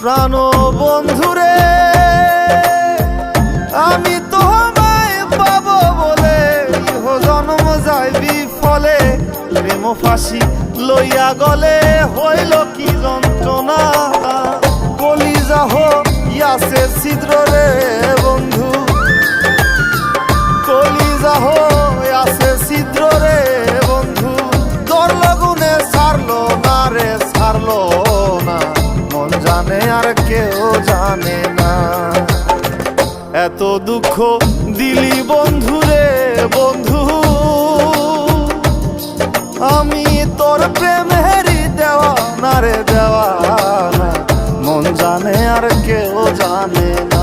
প্রাণ বন্ধুরে আমি তোমায় পাবো বলে ইহ জন্ম যায় বিফলে প্রেম ফাঁসি লইয়া গলে হইল কি যন্ত্রণা কলিজা হইয়াছে ছিদ্র রে বন্ধু কলিজা হইয়াছে ছিদ্র রে বন্ধু তোর লগুনে ছাড়লো না রে ছাড়লো না মন জানে আর কেউ জানে না এত দুঃখ দিলি বন্ধু রে বন্ধু আমি তোর প্রেমেরই দেওয়া না রে দেওয়া না মন জানে আর কেউ জানে না।